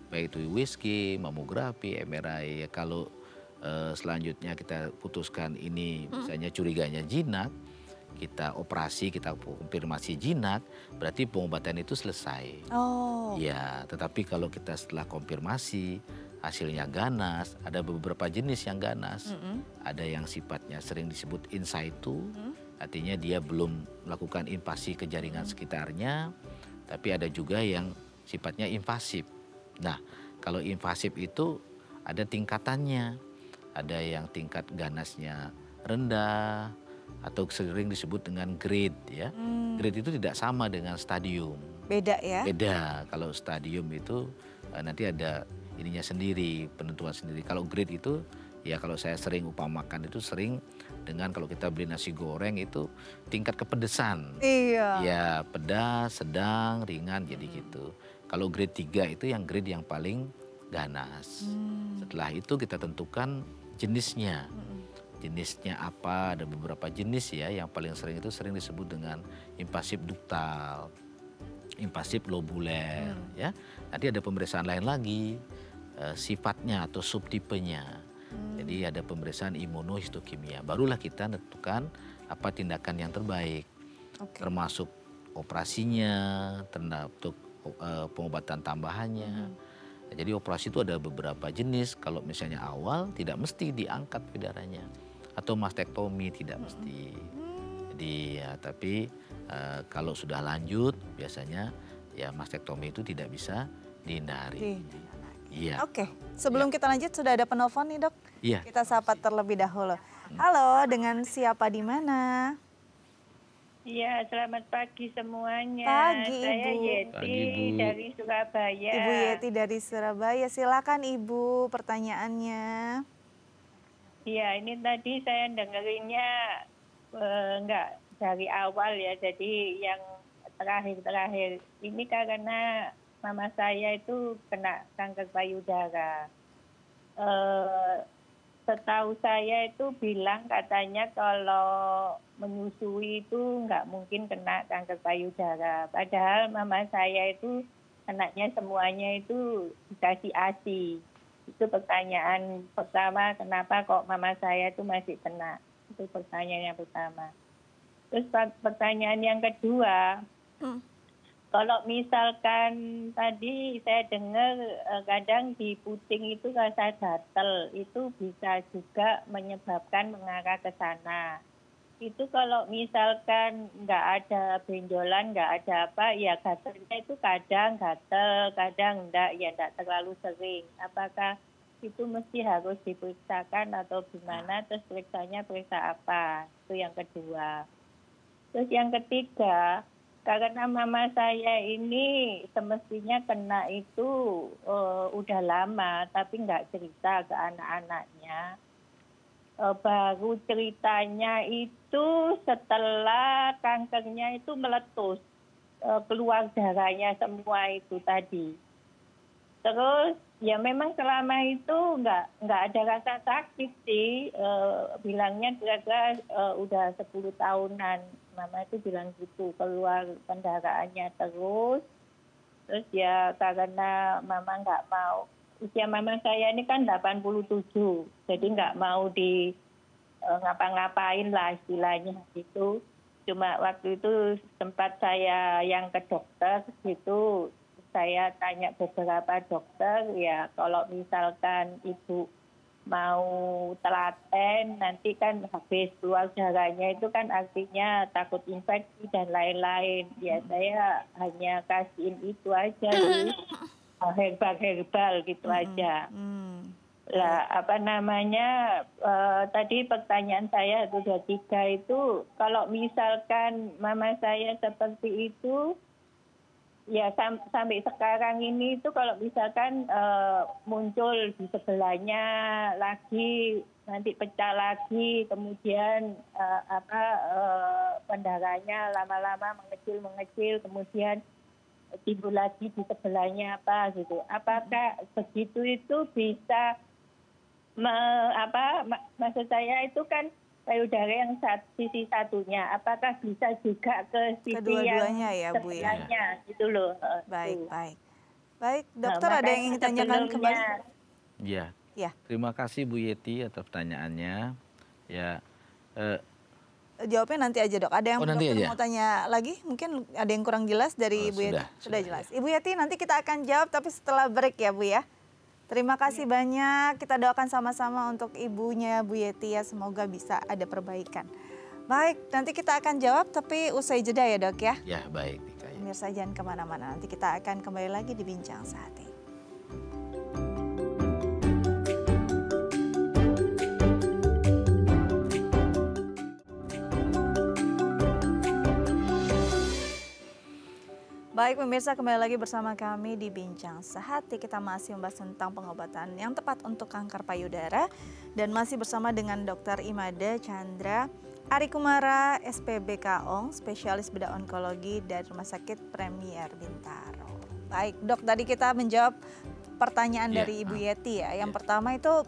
baik itu USG, mamografi, MRI. Kalau selanjutnya kita putuskan ini misalnya curiganya jinak, kita operasi, kita konfirmasi jinak, berarti pengobatan itu selesai. Ya, tetapi kalau kita setelah konfirmasi hasilnya ganas, ada beberapa jenis yang ganas, ada yang sifatnya sering disebut in situ, artinya dia belum melakukan invasi ke jaringan sekitarnya, tapi ada juga yang sifatnya invasif. Nah, kalau invasif itu ada tingkatannya. Ada yang tingkat ganasnya rendah atau sering disebut dengan grade ya. Grade itu tidak sama dengan stadium. Beda ya? Beda. Kalau stadium itu nanti ada ininya sendiri, penentuan sendiri. Kalau grade itu ya kalau saya sering upamakan itu sering dengan kalau kita beli nasi goreng itu tingkat kepedesan. Iya. Ya pedas, sedang, ringan jadi gitu. Kalau grade 3 itu yang grade yang paling ganas. Setelah itu kita tentukan jenisnya. Jenisnya apa, ada beberapa jenis ya, yang paling sering itu sering disebut dengan invasif duktal, invasif lobuler ya. Nanti ada pemeriksaan lain lagi, sifatnya atau subtipenya. Jadi ada pemeriksaan imunohistokimia, barulah kita tentukan apa tindakan yang terbaik. Termasuk operasinya, termasuk pengobatan tambahannya. Jadi operasi itu ada beberapa jenis, kalau misalnya awal tidak mesti diangkat payudaranya. Atau mastektomi tidak mesti. Jadi ya tapi kalau sudah lanjut biasanya ya mastektomi itu tidak bisa dihindari. Iya. Oke, sebelum kita lanjut sudah ada penelpon nih dok. Iya. Kita sapa terlebih dahulu. Halo, dengan siapa di mana? Iya, selamat pagi semuanya. Pagi, Saya Ibu. Yeti Pagi, Bu. dari Surabaya. Ibu Yeti dari Surabaya, silakan Ibu pertanyaannya. Iya, ini tadi saya dengerinnya enggak dari awal ya, jadi yang terakhir-terakhir. Ini karena mama saya itu kena kanker payudara. Setahu saya itu bilang katanya kalau menyusui itu nggak mungkin kena kanker payudara. Padahal mama saya itu anaknya semuanya itu dikasih ASI. Itu pertanyaan pertama, kenapa kok mama saya itu masih kena. Itu pertanyaan yang pertama. Terus pertanyaan yang kedua, kalau misalkan tadi saya dengar kadang di puting itu rasa gatal, itu bisa juga menyebabkan mengarah ke sana. Itu kalau misalkan nggak ada benjolan, nggak ada apa, ya gatalnya itu kadang gatal, kadang enggak, ya enggak terlalu sering. Apakah itu mesti harus diperiksakan atau gimana, terus periksanya periksa apa? Itu yang kedua. Terus yang ketiga, karena mama saya ini semestinya kena itu udah lama, tapi nggak cerita ke anak-anaknya. Baru ceritanya itu setelah kankernya itu meletus, keluar darahnya semua itu tadi. Terus ya memang selama itu nggak ada rasa sakit sih, bilangnya kira-kira udah 10 tahunan. Mama itu bilang gitu, keluar pendarahannya terus ya karena mama nggak mau, usia mama saya ini kan 87, jadi nggak mau di ngapa-ngapain lah istilahnya gitu. Cuma waktu itu sempat saya yang ke dokter gitu, saya tanya beberapa dokter, ya kalau misalkan ibu mau telaten nanti kan habis keluar darahnya itu kan artinya takut infeksi dan lain-lain. Ya saya hanya kasihin itu aja nih, herbal gitu aja. Lah apa namanya tadi pertanyaan saya itu 23 itu kalau misalkan mama saya seperti itu ya sampai sekarang ini itu kalau misalkan muncul di sebelahnya lagi, nanti pecah lagi, kemudian pendarahannya lama-lama mengecil, kemudian timbul lagi di sebelahnya apa gitu. Apakah begitu itu bisa maksud saya itu kan payudara yang sisi satunya, apakah bisa juga ke sisi kedua-duanya ya Bu ya? Gitu loh. Baik, dokter ada yang ingin tanyakan kembali? Ya. Terima kasih Bu Yeti atas pertanyaannya. Ya. Jawabnya nanti aja dok. Ada yang dokter mau tanya lagi? Mungkin ada yang kurang jelas dari Bu Yeti? Sudah jelas. Ibu Yeti nanti kita akan jawab tapi setelah break ya Bu ya. Terima kasih banyak, kita doakan sama-sama untuk ibunya Bu Yeti ya, semoga bisa ada perbaikan. Baik, nanti kita akan jawab tapi usai jeda ya dok ya. Ya baik. Pemirsa jangan kemana-mana, nanti kita akan kembali lagi di Bincang Sehati. Baik pemirsa, kembali lagi bersama kami di Bincang Sehati. Kita masih membahas tentang pengobatan yang tepat untuk kanker payudara. Dan masih bersama dengan Dr. Imade Chandra Arikumara, SPBKONG, spesialis bedah onkologi dari Rumah Sakit Premier Bintaro. Baik dok, tadi kita menjawab pertanyaan dari Ibu Yeti ya. Yang pertama itu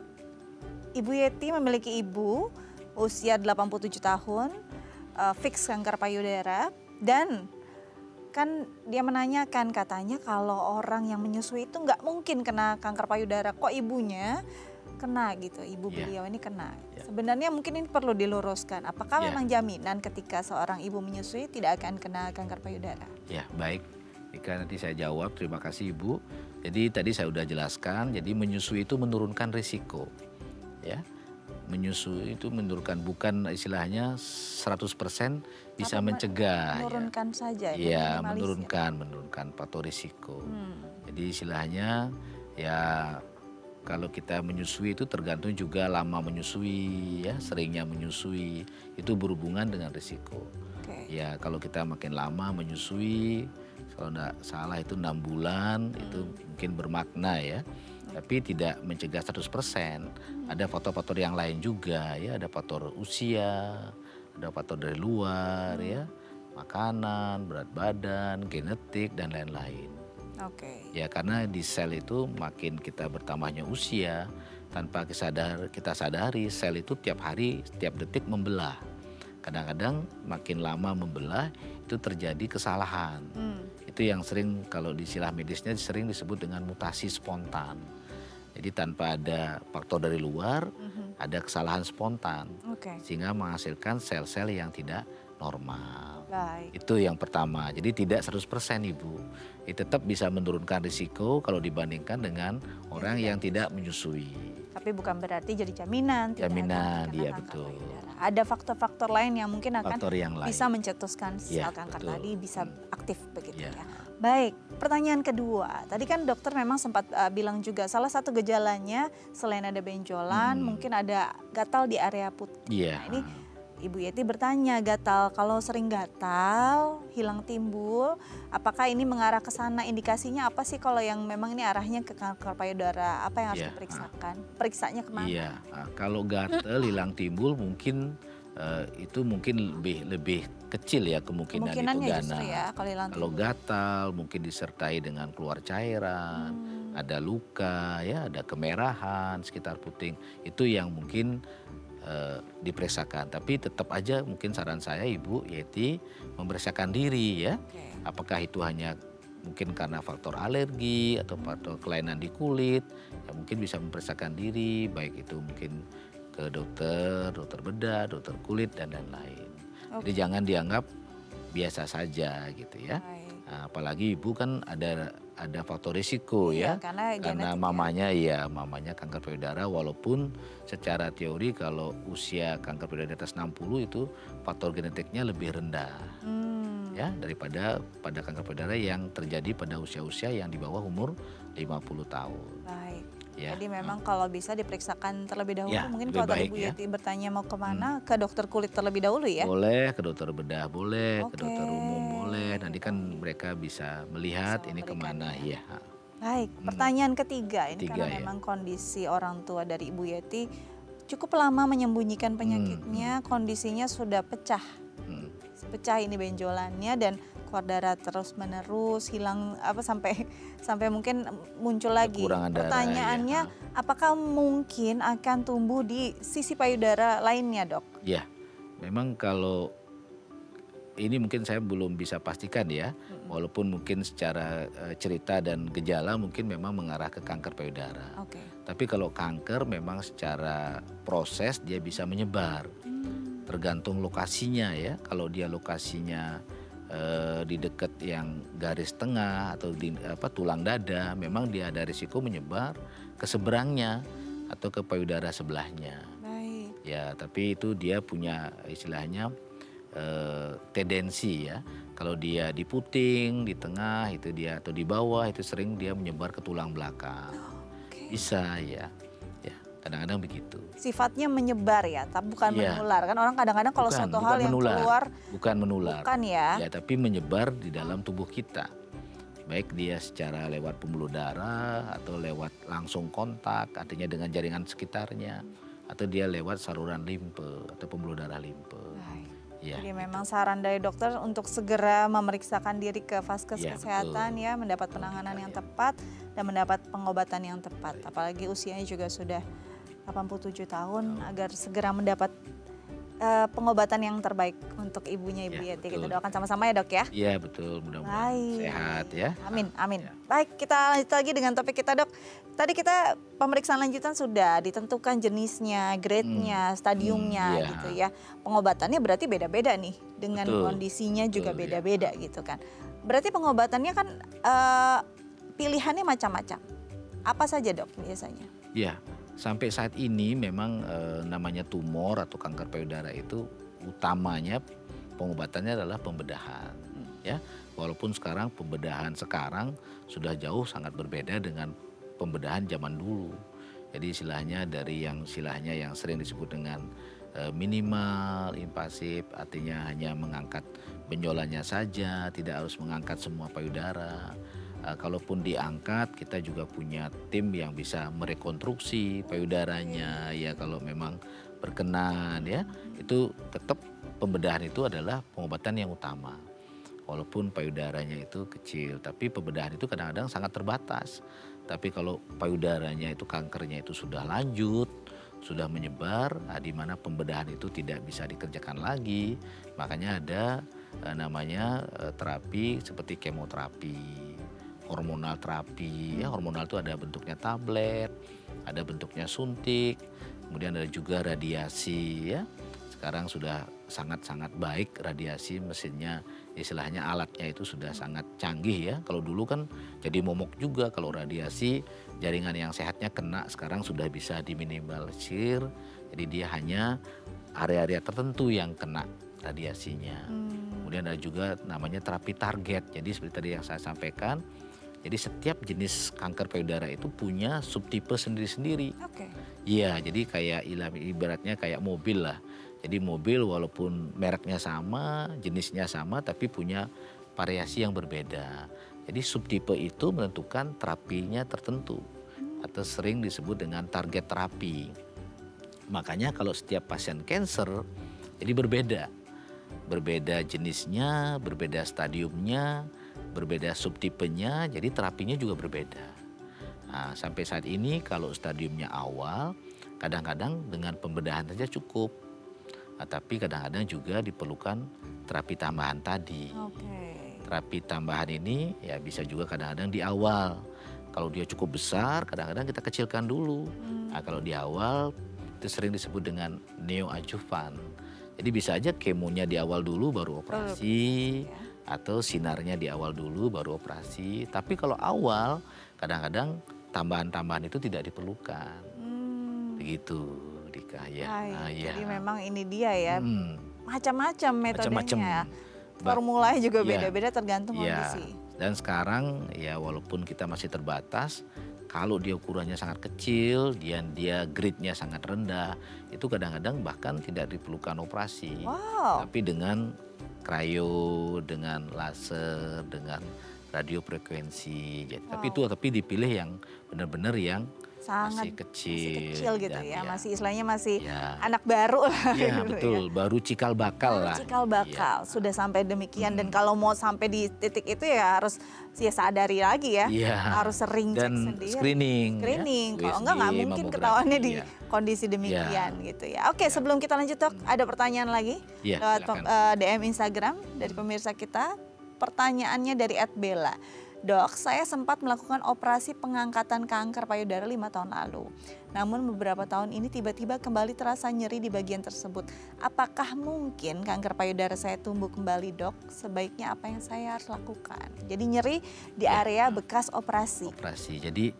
Ibu Yeti memiliki ibu usia 87 tahun, fix kanker payudara, dan kan dia menanyakan katanya kalau orang yang menyusui itu nggak mungkin kena kanker payudara, kok ibunya kena gitu, ibu beliau ini kena. Sebenarnya mungkin ini perlu diluruskan, apakah memang jaminan ketika seorang ibu menyusui tidak akan kena kanker payudara? Ya baik, jika nanti saya jawab, terima kasih Ibu. Jadi tadi saya sudah jelaskan, jadi menyusui itu menurunkan risiko. Ya, menyusui itu menurunkan, bukan istilahnya 100% bisa mencegah. Menurunkan saja. Ya, menurunkan faktor risiko. Jadi istilahnya ya kalau kita menyusui itu tergantung juga lama menyusui, ya seringnya menyusui, itu berhubungan dengan risiko. Ya kalau kita makin lama menyusui, kalau tidak salah itu 6 bulan, itu mungkin bermakna ya. Tapi tidak mencegah 100%. Ada faktor-faktor yang lain juga ya, ada faktor usia, ada faktor dari luar ya, makanan, berat badan, genetik dan lain-lain. Ya karena di sel itu makin kita bertambahnya usia, tanpa kita sadari sel itu tiap hari, setiap detik membelah. Kadang-kadang makin lama membelah itu terjadi kesalahan. Itu yang sering kalau di istilah medisnya sering disebut dengan mutasi spontan. Jadi tanpa ada faktor dari luar, ada kesalahan spontan, sehingga menghasilkan sel-sel yang tidak normal. Itu yang pertama. Jadi tidak 100% Ibu. Tetap bisa menurunkan risiko kalau dibandingkan dengan orang yang tidak menyusui. Tapi bukan berarti jadi jaminan. Jaminan, iya betul. Ada faktor-faktor lain yang mungkin akan bisa lain. mencetuskan sel kanker tadi bisa aktif begitu ya. Baik, pertanyaan kedua. Tadi kan dokter memang sempat bilang juga salah satu gejalanya selain ada benjolan mungkin ada gatal di area putih. Nah, ini Ibu Yeti bertanya, gatal, kalau sering gatal, hilang timbul, apakah ini mengarah ke sana? Indikasinya apa sih kalau yang memang ini arahnya ke kanker payudara? Apa yang harus diperiksakan? Periksanya kemana? Iya, kalau gatal, hilang timbul mungkin itu mungkin lebih kecil ya kemungkinan itu ganas. Ya, kalau gatal mungkin disertai dengan keluar cairan, ada luka, ya, ada kemerahan sekitar puting. Itu yang mungkin diperiksakan. Tapi tetap aja mungkin saran saya Ibu Yeti memeriksakan diri ya. Apakah itu hanya mungkin karena faktor alergi atau faktor kelainan di kulit, ya mungkin bisa memeriksakan diri, baik itu mungkin ke dokter bedah, dokter kulit dan lain-lain. Jadi jangan dianggap biasa saja gitu ya. Nah, apalagi Ibu kan ada faktor risiko ya. Karena mamanya mamanya kanker payudara, walaupun secara teori kalau usia kanker payudara di atas 60 itu faktor genetiknya lebih rendah. Ya, daripada pada kanker payudara yang terjadi pada usia-usia yang di bawah umur 50 tahun. Ya. Jadi memang kalau bisa diperiksakan terlebih dahulu, mungkin kalau tadi Bu Yeti bertanya mau kemana, ke dokter kulit terlebih dahulu ya? Boleh, ke dokter bedah boleh, ke dokter umum boleh, nanti kan mereka bisa melihat ini kemana ya. Baik, pertanyaan ketiga ini karena memang kondisi orang tua dari Ibu Yeti cukup lama menyembunyikan penyakitnya, kondisinya sudah pecah. Pecah ini benjolannya dan keluar darah terus menerus, hilang sampai mungkin muncul lagi. Pertanyaannya, apakah mungkin akan tumbuh di sisi payudara lainnya, Dok? Ya, memang kalau ini mungkin saya belum bisa pastikan ya, walaupun mungkin secara cerita dan gejala mungkin memang mengarah ke kanker payudara. Tapi kalau kanker memang secara proses dia bisa menyebar. Tergantung lokasinya ya. Kalau dia lokasinya di dekat yang garis tengah atau di tulang dada, memang dia ada risiko menyebar ke seberangnya atau ke payudara sebelahnya. Ya, tapi itu dia punya istilahnya tendensi ya. Kalau dia di puting, di tengah itu dia, atau di bawah itu sering dia menyebar ke tulang belakang. Bisa ya. Kadang-kadang begitu. Sifatnya menyebar ya, tapi bukan menular. Kan orang kadang-kadang kalau suatu hal yang keluar bukan menular. Bukan ya. Ya, tapi menyebar di dalam tubuh kita. baik dia secara lewat pembuluh darah atau lewat langsung kontak, artinya dengan jaringan sekitarnya, atau dia lewat saluran limpe atau pembuluh darah limpe. Baik. Ya, Jadi gitu. memang saran dari dokter untuk segera memeriksakan diri ke vaskes Ya, kesehatan betul. ya, mendapat penanganan Betul, yang ya. tepat dan mendapat pengobatan yang tepat. Baik. Apalagi usianya juga sudah 87 tahun agar segera mendapat pengobatan yang terbaik untuk ibunya Ibu Ya, Yeti. Kita betul. doakan sama-sama ya dok ya. Iya betul, mudah-mudahan Baik. sehat ya. Amin, amin. Ya. Baik, kita lanjut lagi dengan topik kita dok. Tadi kita pemeriksaan lanjutan sudah ditentukan jenisnya, grade-nya, stadiumnya iya. gitu ya. Pengobatannya berarti beda-beda nih, dengan Betul, kondisinya juga betul, ya. beda-beda gitu kan. Berarti pengobatannya kan pilihannya macam-macam. Apa saja dok biasanya? Ya, sampai saat ini memang namanya tumor atau kanker payudara itu utamanya pengobatannya adalah pembedahan. Ya, walaupun sekarang pembedahan sekarang sudah jauh sangat berbeda dengan pembedahan zaman dulu. Jadi istilahnya dari yang sering disebut dengan minimal invasif, artinya hanya mengangkat benjolannya saja, tidak harus mengangkat semua payudara. Kalaupun diangkat, kita juga punya tim yang bisa merekonstruksi payudaranya ya kalau memang berkenan ya. Itu tetap pembedahan itu adalah pengobatan yang utama. Walaupun payudaranya itu kecil, tapi pembedahan itu kadang-kadang sangat terbatas. Tapi kalau payudaranya itu kankernya itu sudah lanjut, sudah menyebar, di mana pembedahan itu tidak bisa dikerjakan lagi, makanya ada namanya terapi seperti kemoterapi, hormonal terapi. Ya, hormonal itu ada bentuknya tablet, ada bentuknya suntik, kemudian ada juga radiasi ya. Sekarang sudah sangat-sangat baik radiasi, mesinnya istilahnya alatnya itu sudah sangat canggih ya. Kalau dulu kan jadi momok juga kalau radiasi, jaringan yang sehatnya kena, sekarang sudah bisa diminimalisir. Jadi dia hanya area-area tertentu yang kena radiasinya. Kemudian ada juga namanya terapi target. Jadi seperti tadi yang saya sampaikan, jadi setiap jenis kanker payudara itu punya subtipe sendiri-sendiri. Oke. Iya, jadi kayak ibaratnya kayak mobil lah. Jadi mobil walaupun mereknya sama, jenisnya sama, tapi punya variasi yang berbeda. Jadi subtipe itu menentukan terapinya tertentu atau sering disebut dengan target terapi. Makanya kalau setiap pasien kanker jadi berbeda. Berbeda jenisnya, berbeda stadiumnya, berbeda subtipenya, jadi terapinya juga berbeda. Nah, sampai saat ini kalau stadiumnya awal, kadang-kadang dengan pembedahan saja cukup. Nah, tapi kadang-kadang juga diperlukan terapi tambahan tadi. Oke. Terapi tambahan ini ya bisa juga kadang-kadang di awal. Kalau dia cukup besar, kadang-kadang kita kecilkan dulu. Nah, kalau di awal itu sering disebut dengan neoadjuvan. Jadi bisa aja kemonya di awal dulu baru operasi, atau sinarnya di awal dulu baru operasi. Tapi kalau awal, kadang-kadang tambahan-tambahan itu tidak diperlukan. Begitu, Dika ya. Nah, ya. Jadi memang ini dia ya, macam-macam metodenya. Macam-macam. Formulanya juga Ya. beda-beda tergantung Ya. kondisi. Dan sekarang ya walaupun kita masih terbatas, kalau dia ukurannya sangat kecil, dia grade-nya sangat rendah, itu kadang-kadang bahkan tidak diperlukan operasi. Wow. Tapi dengan cryo, dengan laser, dengan radiofrekuensi. Tapi dipilih yang benar-benar yang Sangat masih kecil gitu dan ya, ya, masih istilahnya masih ya, anak baru lah. ya gitu betul, ya. baru cikal bakal lah. Cikal bakal sudah sampai demikian dan kalau mau sampai di titik itu ya harus sadari lagi ya, Iya. harus sering cek Dan sendiri. screening, Kalau USG, enggak mungkin mamografi, ketahuannya di ya. kondisi demikian gitu ya. Oke, sebelum kita lanjut dok, ada pertanyaan lagi Iya, lewat silakan. DM Instagram dari pemirsa kita. Pertanyaannya dari @bella. Dok, saya sempat melakukan operasi pengangkatan kanker payudara 5 tahun lalu. Namun beberapa tahun ini tiba-tiba kembali terasa nyeri di bagian tersebut. Apakah mungkin kanker payudara saya tumbuh kembali dok? Sebaiknya apa yang saya harus lakukan? Jadi nyeri di area bekas operasi. Jadi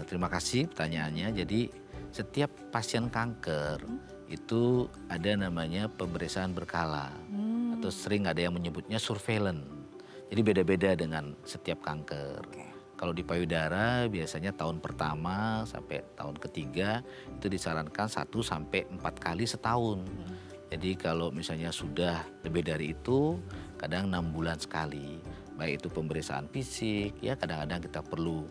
terima kasih pertanyaannya. Jadi setiap pasien kanker itu ada namanya pemeriksaan berkala atau sering ada yang menyebutnya surveillance. Jadi beda-beda dengan setiap kanker. Kalau di payudara biasanya tahun pertama sampai tahun ketiga itu disarankan 1 sampai 4 kali setahun. Jadi kalau misalnya sudah lebih dari itu kadang 6 bulan sekali. baik itu pemeriksaan fisik, ya kadang-kadang kita perlu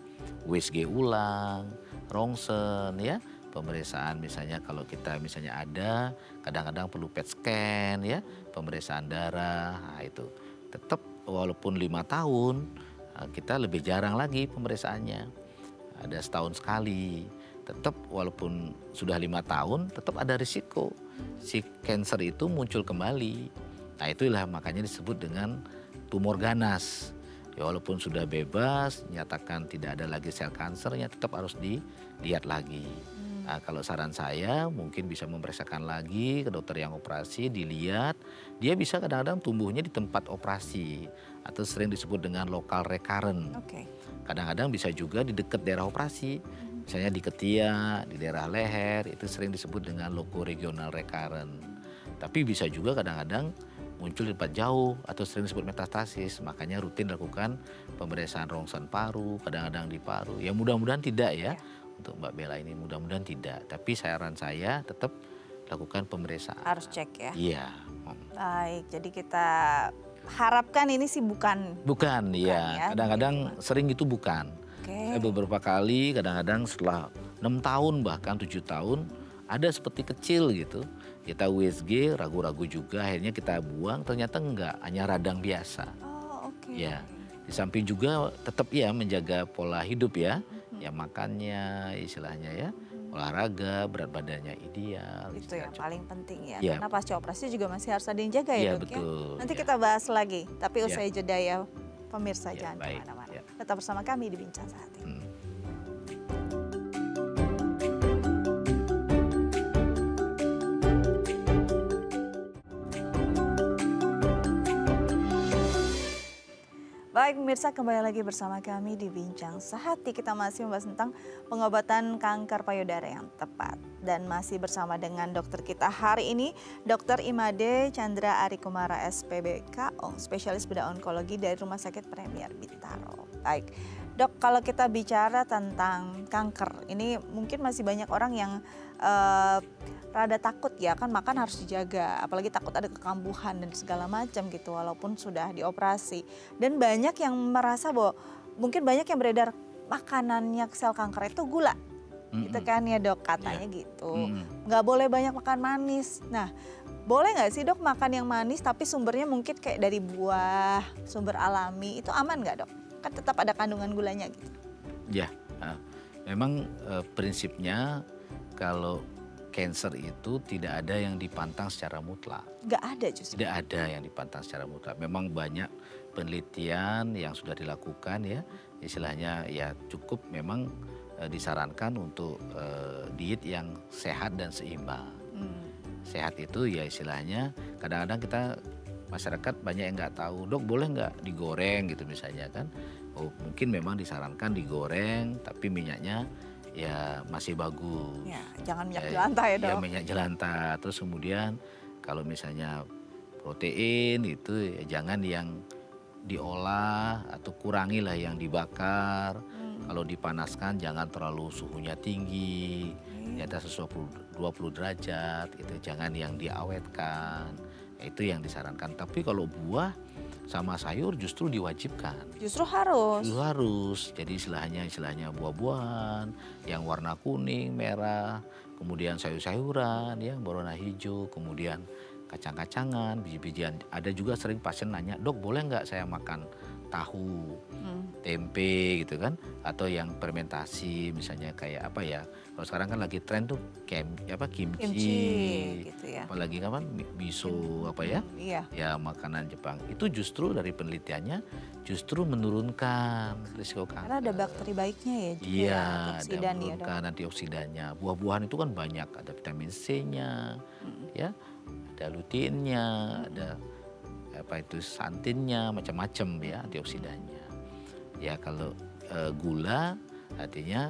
USG ulang, rongsen, ya pemeriksaan misalnya kalau kita misalnya ada, kadang-kadang perlu PET scan, ya pemeriksaan darah, nah itu tetap walaupun 5 tahun kita lebih jarang lagi pemeriksaannya, ada setahun sekali. Tetap walaupun sudah 5 tahun tetap ada risiko si kanker itu muncul kembali. Nah itulah makanya disebut dengan tumor ganas. Ya, walaupun sudah bebas, nyatakan tidak ada lagi sel kansernya, tetap harus dilihat lagi. Nah, kalau saran saya mungkin bisa memeriksakan lagi ke dokter yang operasi, dilihat. Dia bisa kadang-kadang tumbuhnya di tempat operasi atau sering disebut dengan lokal recurrent. Kadang-kadang bisa juga di dekat daerah operasi. Misalnya di ketiak, di daerah leher, itu sering disebut dengan lokoregional recurrent. Tapi bisa juga kadang-kadang muncul di tempat jauh atau sering disebut metastasis. Makanya rutin lakukan pemeriksaan rongsen paru, kadang-kadang di paru. Ya mudah-mudahan tidak ya. Untuk Mbak Bella ini mudah-mudahan tidak. Tapi saran saya tetap lakukan pemeriksaan. Harus cek ya? Iya. Baik, jadi kita harapkan ini sih bukan. Bukan ya. Kadang-kadang sering itu bukan. Saya beberapa kali kadang-kadang setelah 6 tahun bahkan 7 tahun ada seperti kecil gitu. Kita USG ragu-ragu juga akhirnya kita buang ternyata enggak, hanya radang biasa. Ya, di samping juga tetap ya menjaga pola hidup ya. Ya makannya istilahnya ya. Olahraga, berat badannya ideal. Itu yang paling penting ya. Karena pasca operasi juga masih harus ada yang jaga ya, Dok betul, ya. Nanti kita bahas lagi, tapi usai jeda ya. Pemirsa jangan kemana-mana. Tetap bersama kami di Bincang Sehat ini. Baik pemirsa, kembali lagi bersama kami di Bincang Sehati. Kita masih membahas tentang pengobatan kanker payudara yang tepat. Dan masih bersama dengan dokter kita hari ini, Dr. Imade Chandra Arikumara SPBKO, spesialis bedah onkologi dari Rumah Sakit Premier Bintaro. Baik, Dok, kalau kita bicara tentang kanker, ini mungkin masih banyak orang yang rada takut ya, kan makan harus dijaga, apalagi takut ada kekambuhan dan segala macam gitu walaupun sudah dioperasi. Dan banyak yang merasa bahwa mungkin banyak yang beredar makanannya sel kanker itu gula. Gitu kan ya Dok, katanya gitu. Nggak boleh banyak makan manis. Nah, boleh nggak sih Dok makan yang manis tapi sumbernya mungkin kayak dari buah, sumber alami, itu aman nggak Dok? Kan tetap ada kandungan gulanya gitu. Ya, memang prinsipnya kalau kanker itu tidak ada yang dipantang secara mutlak. Nggak ada justru? Tidak ada yang dipantang secara mutlak. Memang banyak penelitian yang sudah dilakukan ya. Istilahnya ya cukup memang disarankan untuk diet yang sehat dan seimbang. Sehat itu ya istilahnya kadang-kadang kita masyarakat banyak yang nggak tahu, Dok boleh nggak digoreng gitu misalnya kan. Oh, mungkin memang disarankan digoreng tapi minyaknya ya masih bagus. Ya, jangan minyak jelantah ya Dok. Ya minyak jelantah. Terus kemudian kalau misalnya protein itu ya jangan yang diolah atau kurangilah yang dibakar. Kalau dipanaskan jangan terlalu suhunya tinggi. Di atas 20 derajat itu jangan yang diawetkan. Ya, itu yang disarankan. Tapi kalau buah sama sayur justru diwajibkan. Justru harus. Justru harus. Jadi istilahnya buah-buahan yang warna kuning, merah, kemudian sayur-sayuran yang berwarna hijau, kemudian kacang-kacangan, biji-bijian. Ada juga sering pasien nanya, Dok boleh nggak saya makan tahu, tempe gitu kan, atau yang fermentasi misalnya kayak apa ya, kalau sekarang kan lagi tren tuh kimchi gitu ya. Apalagi kan miso apa ya, ya makanan Jepang itu justru dari penelitiannya justru menurunkan risiko kanker. Karena ada bakteri baiknya ya juga. Iya, ada menurunkan antioksidannya. Buah-buahan itu kan banyak, ada vitamin C-nya, ya, ada luteinnya, ada apa itu santinnya, macam-macam ya antioksidannya. Ya kalau gula artinya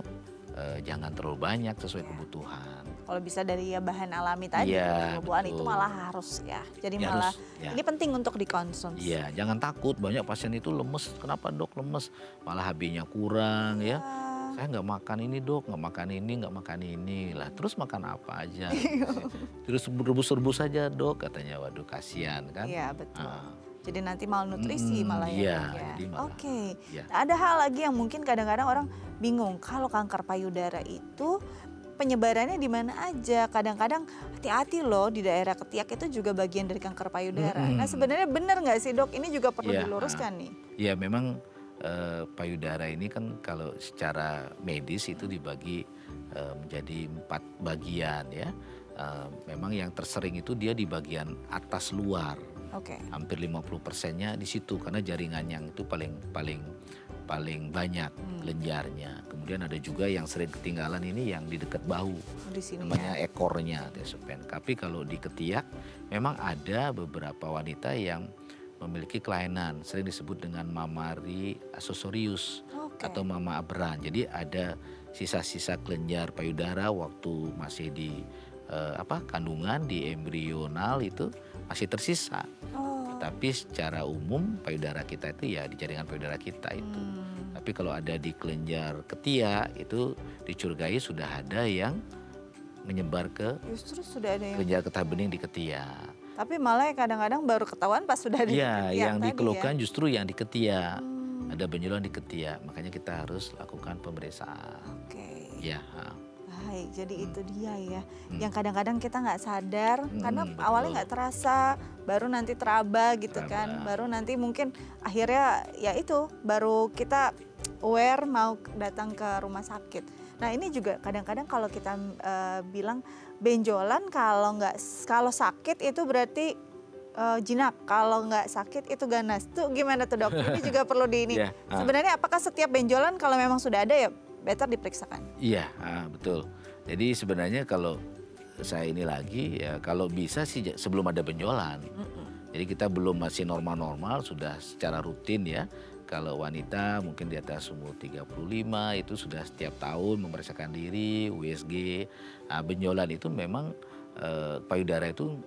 jangan terlalu banyak sesuai kebutuhan. Kalau bisa dari ya bahan alami tadi, buah-buahan itu malah harus ya. Jadi ya malah harus, ini penting untuk dikonsumsi. Iya, jangan takut, banyak pasien itu lemes. Kenapa Dok lemes? Malah HB-nya kurang ya. Saya nggak makan ini Dok, nggak makan ini, nggak makan ini. Lah terus makan apa aja? Terus rebus-rebus saja Dok, katanya. Waduh kasihan kan. Iya betul. Jadi nanti malnutrisi malah iya, Dok ya. jadi malah, Oke. ya. Nah, ada hal lagi yang mungkin kadang-kadang orang bingung kalau kanker payudara itu penyebarannya di mana aja. Kadang-kadang hati-hati loh, di daerah ketiak itu juga bagian dari kanker payudara. Nah sebenarnya benar nggak sih Dok? Ini juga perlu Iya, diluruskan nih. Ya memang payudara ini kan kalau secara medis itu dibagi menjadi 4 bagian ya. Memang yang tersering itu dia di bagian atas luar. Oke. Hampir 50%-nya di situ karena jaringan yang itu paling banyak kelenjarnya. Kemudian ada juga yang sering ketinggalan ini yang di dekat bahu. Di sini Namanya ya. ekornya tesopen. Tapi kalau di ketiak memang ada beberapa wanita yang memiliki kelainan sering disebut dengan mamari accessorius Oke. atau mama aberran. Jadi ada sisa-sisa kelenjar payudara waktu masih di kandungan, di embrional itu masih tersisa. Oh. Tapi secara umum payudara kita itu ya di jaringan payudara kita itu. Tapi kalau ada di kelenjar ketiak itu dicurigai sudah ada yang menyebar ke Justru sudah ada yang. kelenjar getah bening di ketiak. Tapi malah kadang-kadang baru ketahuan pas sudah di Iya, ketiak yang tadi dikeluhkan ya. justru yang di ketiak. Ada benjolan di ketiak, makanya kita harus lakukan pemeriksaan. Oke. Ya, Baik, jadi itu dia ya. Yang kadang-kadang kita nggak sadar karena betul. awalnya nggak terasa, baru nanti teraba gitu kan. Teraba. Baru nanti mungkin akhirnya ya itu baru kita aware mau datang ke rumah sakit. Nah ini juga kadang-kadang kalau kita bilang benjolan kalau sakit itu berarti jinak, kalau nggak sakit itu ganas. Tuh gimana tuh Dok? Ini juga perlu di ini. Ya, Sebenarnya apakah setiap benjolan kalau memang sudah ada ya better diperiksakan? Iya, betul. Jadi sebenarnya kalau saya ini lagi ya kalau bisa sih sebelum ada benjolan. Jadi kita belum masih normal-normal sudah secara rutin ya. Kalau wanita mungkin di atas umur 35 itu sudah setiap tahun memeriksakan diri, USG. Benjolan itu memang payudara itu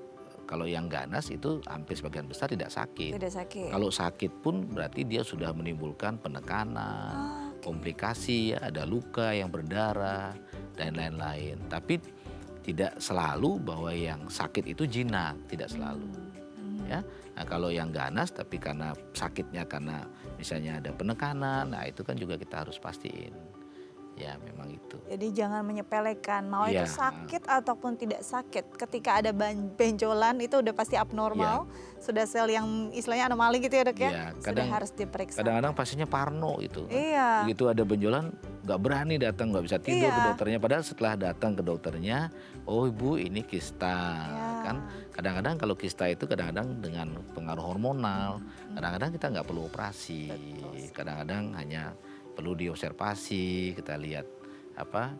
kalau yang ganas itu hampir sebagian besar tidak sakit. Tidak sakit. Kalau sakit pun berarti dia sudah menimbulkan penekanan, komplikasi, ada luka yang berdarah dan lain-lain. Tapi tidak selalu bahwa yang sakit itu jinak, tidak selalu. Ya, nah kalau yang ganas tapi karena sakitnya karena misalnya ada penekanan, nah itu kan juga kita harus pastiin. Ya memang itu. Jadi jangan menyepelekan, mau Iya. itu sakit ataupun tidak sakit. Ketika ada benjolan itu udah pasti abnormal, sudah sel yang istilahnya anomali gitu ya Dok ya, Iya, sudah harus diperiksa. Kadang-kadang pasiennya parno itu. Iya. Begitu ada benjolan nggak berani datang, nggak bisa tidur ke Iya. dokternya. Padahal setelah datang ke dokternya, oh ibu ini kista. Iya. Kan kadang-kadang kalau kista itu kadang-kadang dengan pengaruh hormonal, kadang-kadang kita nggak perlu operasi. Betul. Kadang-kadang hanya perlu diobservasi, kita lihat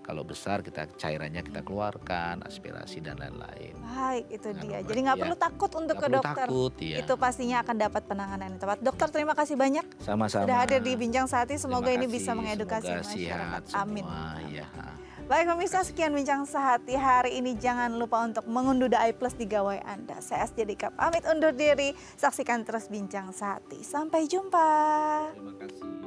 kalau besar kita cairannya kita keluarkan, aspirasi dan lain-lain. Baik, itu Dengan dia. obat, Jadi nggak ya. perlu takut untuk Nggak ke perlu dokter. takut, iya. Itu pastinya akan dapat penanganan yang tepat. Dokter terima kasih banyak Sama-sama. sudah hadir di Bincang Sehati. Semoga Terima ini bisa kasih, mengedukasi semoga sehat masyarakat. Amin. semua, ya. Baik pemirsa, sekian Bincang Sehati hari ini. Jangan lupa untuk mengunduh The Eye Plus di gawai Anda. Saya Asjadika pamit undur diri. Saksikan terus Bincang Sehati. Sampai jumpa. Terima kasih.